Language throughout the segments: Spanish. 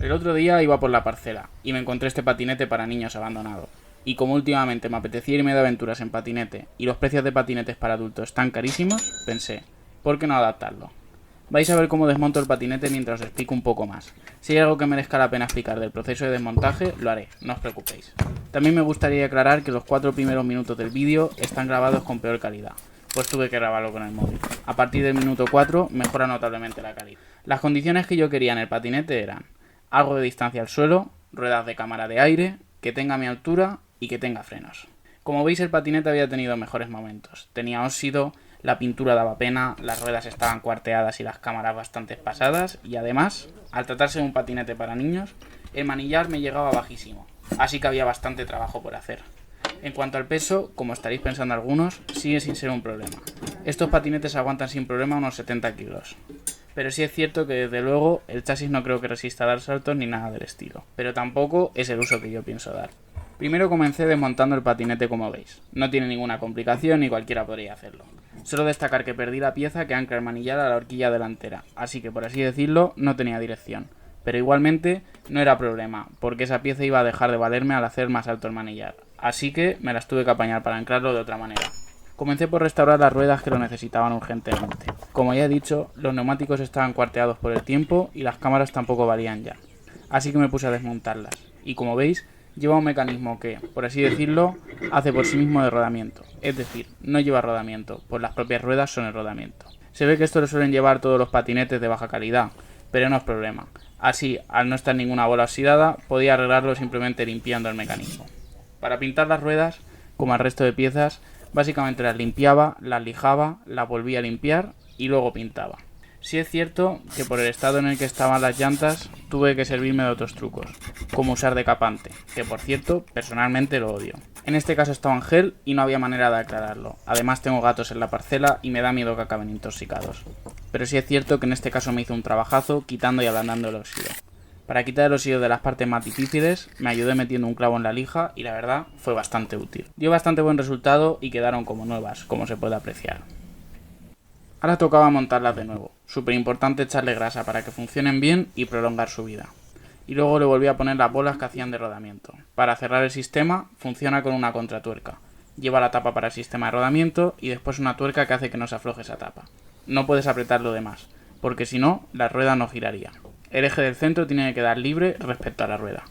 El otro día iba por la parcela y me encontré este patinete para niños abandonado. Y como últimamente me apetecía irme de aventuras en patinete y los precios de patinetes para adultos están carísimos, pensé, ¿por qué no adaptarlo? Vais a ver cómo desmonto el patinete mientras os explico un poco más. Si hay algo que merezca la pena explicar del proceso de desmontaje, lo haré, no os preocupéis. También me gustaría aclarar que los 4 primeros minutos del vídeo están grabados con peor calidad, pues tuve que grabarlo con el móvil. A partir del minuto 4 mejora notablemente la calidad. Las condiciones que yo quería en el patinete eran algo de distancia al suelo, ruedas de cámara de aire, que tenga mi altura y que tenga frenos. Como veis, el patinete había tenido mejores momentos. Tenía óxido, la pintura daba pena, las ruedas estaban cuarteadas y las cámaras bastante pasadas, y además, al tratarse de un patinete para niños, el manillar me llegaba bajísimo, así que había bastante trabajo por hacer. En cuanto al peso, como estaréis pensando algunos, sigue sin ser un problema. Estos patinetes aguantan sin problema unos 70 kilos. Pero sí es cierto que desde luego el chasis no creo que resista dar saltos ni nada del estilo. Pero tampoco es el uso que yo pienso dar. Primero comencé desmontando el patinete como veis. No tiene ninguna complicación y cualquiera podría hacerlo. Solo destacar que perdí la pieza que ancla el manillar a la horquilla delantera, así que por así decirlo no tenía dirección. Pero igualmente no era problema, porque esa pieza iba a dejar de valerme al hacer más alto el manillar. Así que me las tuve que apañar para anclarlo de otra manera. Comencé por restaurar las ruedas que lo necesitaban urgentemente. Como ya he dicho, los neumáticos estaban cuarteados por el tiempo y las cámaras tampoco valían ya. Así que me puse a desmontarlas. Y como veis, lleva un mecanismo que, por así decirlo, hace por sí mismo de rodamiento. Es decir, no lleva rodamiento, pues las propias ruedas son el rodamiento. Se ve que esto lo suelen llevar todos los patinetes de baja calidad, pero no es problema. Así, al no estar ninguna bola oxidada, podía arreglarlo simplemente limpiando el mecanismo. Para pintar las ruedas, como el resto de piezas, básicamente las limpiaba, las lijaba, las volvía a limpiar y luego pintaba. Sí es cierto que por el estado en el que estaban las llantas tuve que servirme de otros trucos, como usar decapante, que por cierto personalmente lo odio. En este caso estaba en gel y no había manera de aclararlo. Además tengo gatos en la parcela y me da miedo que acaben intoxicados. Pero sí es cierto que en este caso me hizo un trabajazo quitando y ablandando el óxido. Para quitar el óxido de las partes más difíciles, me ayudé metiendo un clavo en la lija y la verdad fue bastante útil. Dio bastante buen resultado y quedaron como nuevas, como se puede apreciar. Ahora tocaba montarlas de nuevo. Súper importante echarle grasa para que funcionen bien y prolongar su vida. Y luego le volví a poner las bolas que hacían de rodamiento. Para cerrar el sistema, funciona con una contratuerca. Lleva la tapa para el sistema de rodamiento y después una tuerca que hace que no se afloje esa tapa. No puedes apretar lo demás, porque si no, la rueda no giraría. El eje del centro tiene que quedar libre respecto a la rueda.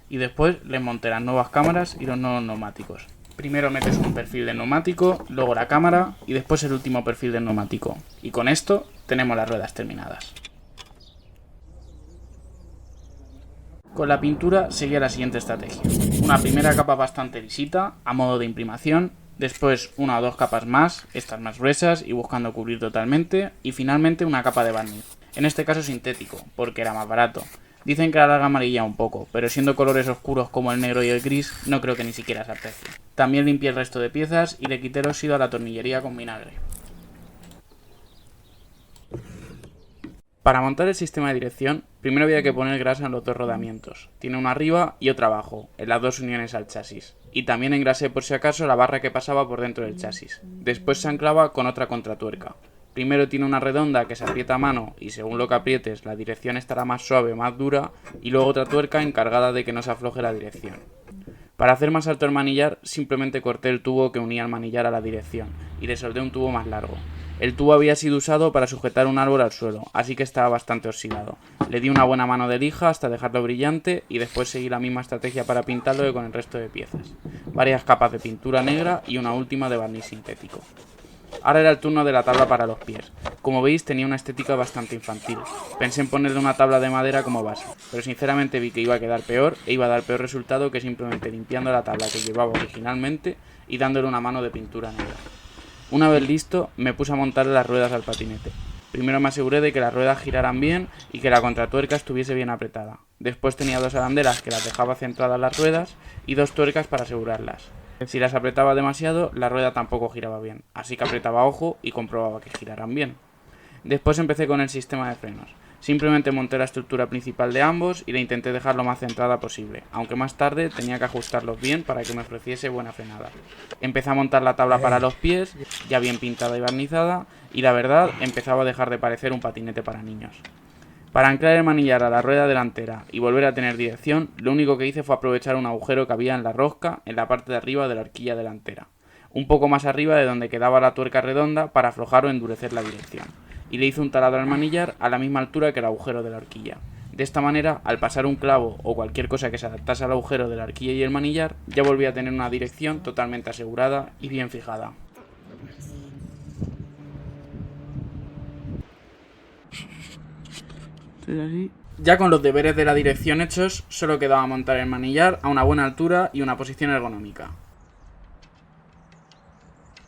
Y después les monté las nuevas cámaras y los nuevos neumáticos. Primero metes un perfil del neumático, luego la cámara y después el último perfil del neumático. Y con esto tenemos las ruedas terminadas. Con la pintura seguía la siguiente estrategia. Una primera capa bastante lisita, a modo de imprimación, después una o dos capas más, estas más gruesas y buscando cubrir totalmente, y finalmente una capa de barniz. En este caso sintético, porque era más barato. Dicen que la larga amarilla un poco, pero siendo colores oscuros como el negro y el gris, no creo que ni siquiera se aprecie. También limpié el resto de piezas y le quité el óxido a la tornillería con vinagre. Para montar el sistema de dirección, primero había que poner grasa en los dos rodamientos. Tiene una arriba y otra abajo, en las dos uniones al chasis. Y también engrasé por si acaso la barra que pasaba por dentro del chasis. Después se anclaba con otra contratuerca. Primero tiene una redonda que se aprieta a mano y según lo que aprietes la dirección estará más suave o más dura y luego otra tuerca encargada de que no se afloje la dirección. Para hacer más alto el manillar simplemente corté el tubo que unía el manillar a la dirección y le soldé un tubo más largo. El tubo había sido usado para sujetar un árbol al suelo, así que estaba bastante oxidado. Le di una buena mano de lija hasta dejarlo brillante y después seguí la misma estrategia para pintarlo que con el resto de piezas. Varias capas de pintura negra y una última de barniz sintético. Ahora era el turno de la tabla para los pies. Como veis tenía una estética bastante infantil. Pensé en ponerle una tabla de madera como base, pero sinceramente vi que iba a quedar peor e iba a dar peor resultado que simplemente limpiando la tabla que llevaba originalmente y dándole una mano de pintura negra. Una vez listo, me puse a montarle las ruedas al patinete. Primero me aseguré de que las ruedas giraran bien y que la contratuerca estuviese bien apretada. Después tenía dos arandelas que las dejaba centradas las ruedas y dos tuercas para asegurarlas. Si las apretaba demasiado, la rueda tampoco giraba bien, así que apretaba ojo y comprobaba que giraran bien. Después empecé con el sistema de frenos. Simplemente monté la estructura principal de ambos y la intenté dejar lo más centrada posible, aunque más tarde tenía que ajustarlos bien para que me ofreciese buena frenada. Empecé a montar la tabla para los pies, ya bien pintada y barnizada, y la verdad empezaba a dejar de parecer un patinete para niños. Para anclar el manillar a la rueda delantera y volver a tener dirección, lo único que hice fue aprovechar un agujero que había en la rosca en la parte de arriba de la horquilla delantera, un poco más arriba de donde quedaba la tuerca redonda para aflojar o endurecer la dirección, y le hice un taladro al manillar a la misma altura que el agujero de la horquilla. De esta manera, al pasar un clavo o cualquier cosa que se adaptase al agujero de la horquilla y el manillar, ya volvía a tener una dirección totalmente asegurada y bien fijada. Ya con los deberes de la dirección hechos, solo quedaba montar el manillar a una buena altura y una posición ergonómica.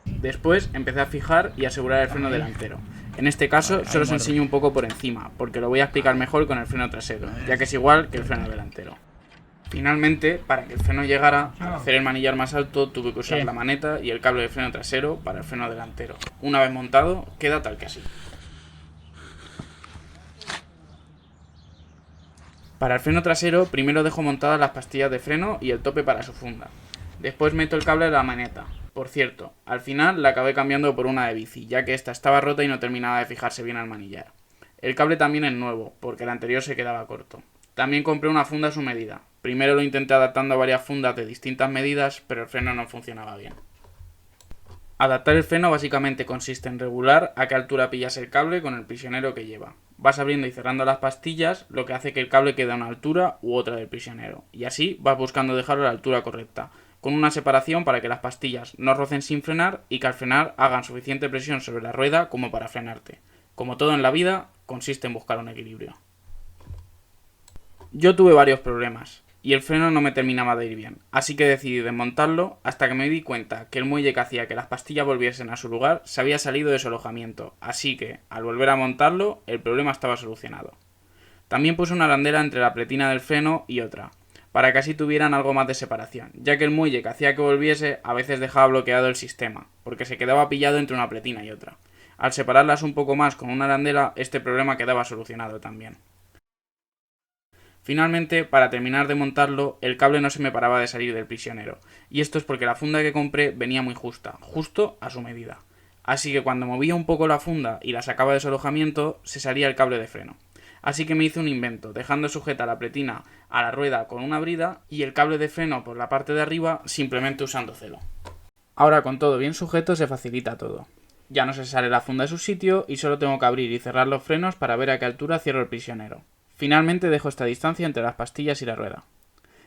Después empecé a fijar y asegurar el freno delantero. En este caso solo os enseño un poco por encima, porque lo voy a explicar mejor con el freno trasero, ya que es igual que el freno delantero. Finalmente, para que el freno llegara, al hacer el manillar más alto tuve que usar la maneta y el cable de freno trasero para el freno delantero. Una vez montado, queda tal que así. Para el freno trasero, primero dejo montadas las pastillas de freno y el tope para su funda. Después meto el cable de la maneta. Por cierto, al final la acabé cambiando por una de bici, ya que esta estaba rota y no terminaba de fijarse bien al manillar. El cable también es nuevo, porque el anterior se quedaba corto. También compré una funda a su medida. Primero lo intenté adaptando a varias fundas de distintas medidas, pero el freno no funcionaba bien. Adaptar el freno básicamente consiste en regular a qué altura pillas el cable con el prisionero que lleva. Vas abriendo y cerrando las pastillas, lo que hace que el cable quede a una altura u otra del prisionero, y así vas buscando dejarlo a la altura correcta, con una separación para que las pastillas no rocen sin frenar y que al frenar hagan suficiente presión sobre la rueda como para frenarte. Como todo en la vida, consiste en buscar un equilibrio. Yo tuve varios problemas y el freno no me terminaba de ir bien, así que decidí desmontarlo hasta que me di cuenta que el muelle que hacía que las pastillas volviesen a su lugar se había salido de su alojamiento, así que, al volver a montarlo, el problema estaba solucionado. También puse una arandela entre la pletina del freno y otra, para que así tuvieran algo más de separación, ya que el muelle que hacía que volviese a veces dejaba bloqueado el sistema, porque se quedaba pillado entre una pletina y otra. Al separarlas un poco más con una arandela, este problema quedaba solucionado también. Finalmente, para terminar de montarlo, el cable no se me paraba de salir del prisionero, y esto es porque la funda que compré venía muy justo a su medida. Así que cuando movía un poco la funda y la sacaba de su alojamiento, se salía el cable de freno. Así que me hice un invento, dejando sujeta la pletina a la rueda con una brida y el cable de freno por la parte de arriba simplemente usando celo. Ahora con todo bien sujeto se facilita todo. Ya no se sale la funda de su sitio y solo tengo que abrir y cerrar los frenos para ver a qué altura cierro el prisionero. Finalmente dejo esta distancia entre las pastillas y la rueda.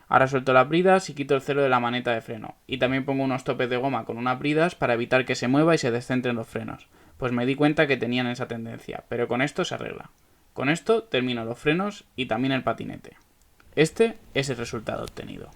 Ahora suelto las bridas y quito el celo de la maneta de freno, y también pongo unos topes de goma con unas bridas para evitar que se mueva y se descentren los frenos, pues me di cuenta que tenían esa tendencia, pero con esto se arregla. Con esto termino los frenos y también el patinete. Este es el resultado obtenido.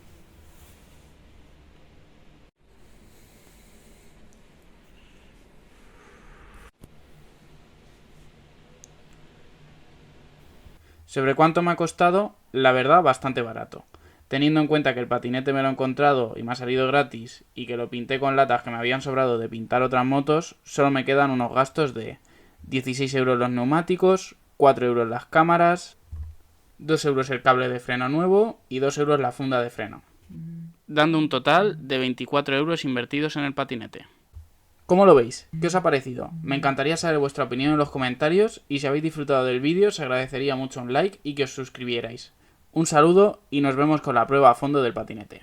Sobre cuánto me ha costado, la verdad bastante barato. Teniendo en cuenta que el patinete me lo he encontrado y me ha salido gratis y que lo pinté con latas que me habían sobrado de pintar otras motos, solo me quedan unos gastos de 16 euros los neumáticos, 4 euros las cámaras, 2 euros el cable de freno nuevo y 2 euros la funda de freno, dando un total de 24 euros invertidos en el patinete. ¿Cómo lo veis? ¿Qué os ha parecido? Me encantaría saber vuestra opinión en los comentarios y si habéis disfrutado del vídeo os agradecería mucho un like y que os suscribierais. Un saludo y nos vemos con la prueba a fondo del patinete.